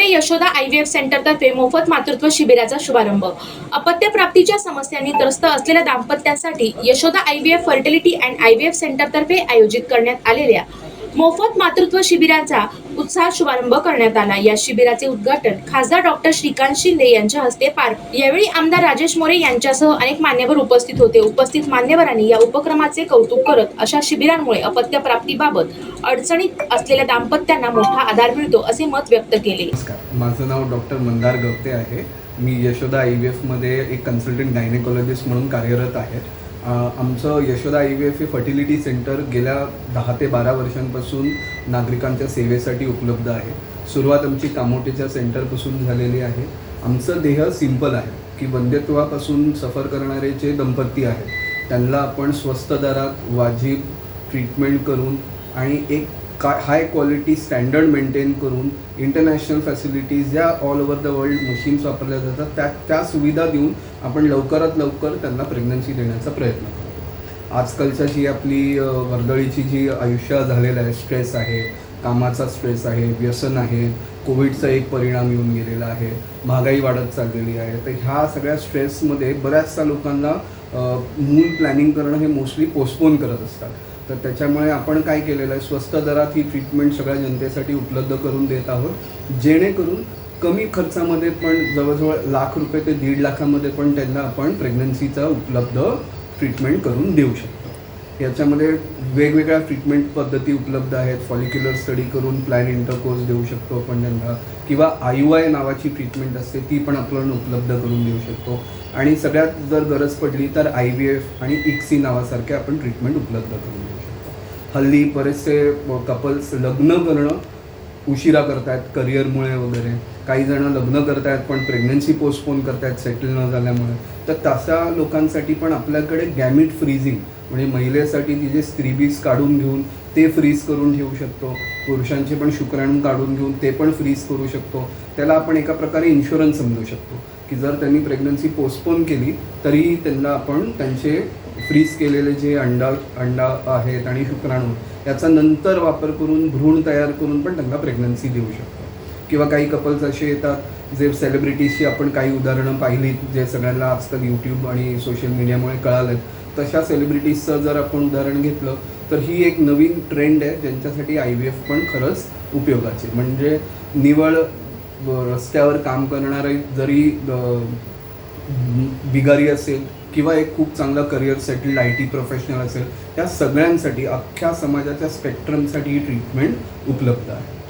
More Yashoda IVF सेंटरतर्फे मोफत मातृत्व शिबिराचा शुभारंभ। अपत्यप्राप्तीच्या समस्यांनी त्रस्त असलेल्या दाम्पत्यासाठी Yashoda IVF fertility and IVF सेंटरतर्फे आयोजित करण्यात आलेल्या मोफत मातृत्व शिबिराचा उत्साहात शुभारंभ करण्यात आला। या शिबिराचे उद्घाटन खासदार डॉक्टर श्रीकांत शिंदे यांच्या हस्ते पार पडले। यावेळी आमदार राजेश मोरे यांच्यासह अनेक मान्यवर उपस्थित होते। उपस्थित मान्यवरांनी या उपक्रमाचे कौतुक करत अशा शिबिरांमुळे अपत्यप्राप्तीबाबत अडचणीत असलेल्या दाम्पत्यांना मोठा आधार मिळतो असे मत व्यक्त केले। माझं नाव डॉक्टर मंदार गवते आहे। मी यशोदा IVF मध्ये एक कन्सल्टंट गायनेकोलॉजिस्ट म्हणून कार्यरत आहे। आमचं यशोदा IVF हे फर्टिलिटी सेंटर गेल्या 10 ते 12 वर्षांपासून नागरिकांच्या सेवेसाठी उपलब्ध आहे। सुरुवात आमची कामोठीच्या सेंटरपासून झालेली आहे। आमचं ध्येय सिंपल आहे की वंध्यत्वापासून सफर करणारे जे दंपती आहेत त्यांना आपण स्वस्त दरात वाजिब ट्रीटमेंट करून आणि एक हाय क्वालिटी स्टँडर्ड मेंटेन करून इंटरनॅशनल फॅसिलिटीज ज्या all over the world machines वापरल्या जातात त्या सुविधा देऊन आपण लवकरात लवकर त्यांना प्रेग्नन्सी देण्याचा प्रयत्न करतो। आजकालच्या जी आपली वर्दळीची जी आयुष्य झालेलं आहे, स्ट्रेस आहे, कामाचा स्ट्रेस आहे, व्यसन आहे, कोविडचा एक परिणाम येऊन गेलेला आहे, महागाई वाढत चाललेली आहे। तर ह्या सगळ्या स्ट्रेसमध्ये बऱ्याचशा लोकांना मूल प्लॅनिंग करणं हे मोस्टली पोस्टपोन करत असतात। तर त्याच्यामुळे आपण काय केलेलं आहे, स्वस्त दरात ही ट्रीटमेंट सगळ्या जनतेसाठी उपलब्ध करून देत आहोत, जेणेकरून कमी खर्चामध्ये पण जवळजवळ ₹1,00,000 ते ₹1.5 लाखामध्ये पण त्यांना आपण प्रेग्नन्सीचा उपलब्ध ट्रीटमेंट करून देऊ शकतो। याच्यामध्ये वेगवेगळ्या ट्रीटमेंट पद्धती उपलब्ध आहेत। फॉलिक्युलर स्टडी करून प्लॅन इंटरकोर्स देऊ शकतो आपण त्यांना, किंवा IUI नावाची ट्रीटमेंट असते ती पण आपण उपलब्ध करून देऊ शकतो, आणि सगळ्यात जर गरज पडली तर IVF आणि ICSI नावासारखे आपण ट्रीटमेंट उपलब्ध करून देऊ शकतो। हल्ली बरेचसे कपल्स लग्न करणं उशिरा करतायत करिअरमुळे वगैरे, काही जण लग्न करतायत पण प्रेग्नन्सी पोस्टपोन करतायत सेटल न झाल्यामुळे। तर तशा लोकांसाठी पण आपल्याकडे गॅमिट फ्रीजिंग म्हणजे महिलेसाठी तिचे स्त्रीबीज काढून घेऊन ते फ्रीज करून ठेवू शकतो, पुरुषांचे पण शुक्राणू काढून घेऊन ते पण फ्रीज करू शकतो। त्याला आपण एका प्रकारे इन्शुरन्स समजू शकतो की जर त्यांनी प्रेग्नन्सी पोस्टपोन केली तरीही त्यांना आपण त्यांचे फ्रीज केलेले जे अंडा आहेत आणि शुक्राणू याचा नंतर वापर करून भ्रूण तयार करून पण त्यांना प्रेग्नन्सी देऊ शकतो। किंवा काही कपल्स असे येतात जे सेलिब्रिटीजची आपण काही उदाहरणं पाहिली जे सगळ्यांना आजकाल यूट्यूब आणि सोशल मीडियामुळे कळालेत, तशा सेलिब्रिटीजचं जर आपण उदाहरण घेतलं तर ही एक नवीन ट्रेंड आहे ज्यांच्यासाठी IVF पण खरंच उपयोगाची। म्हणजे निवळ रस्त्यावर काम करणारे जरी बिगारी असेल किंवा एक खूप चांगला करिअर सेटल्ड IT प्रोफेशनल असेल, या सगळ्यांसाठी अख्ख्या समाजाच्या स्पेक्ट्रमसाठी ही ट्रीटमेंट उपलब्ध आहे।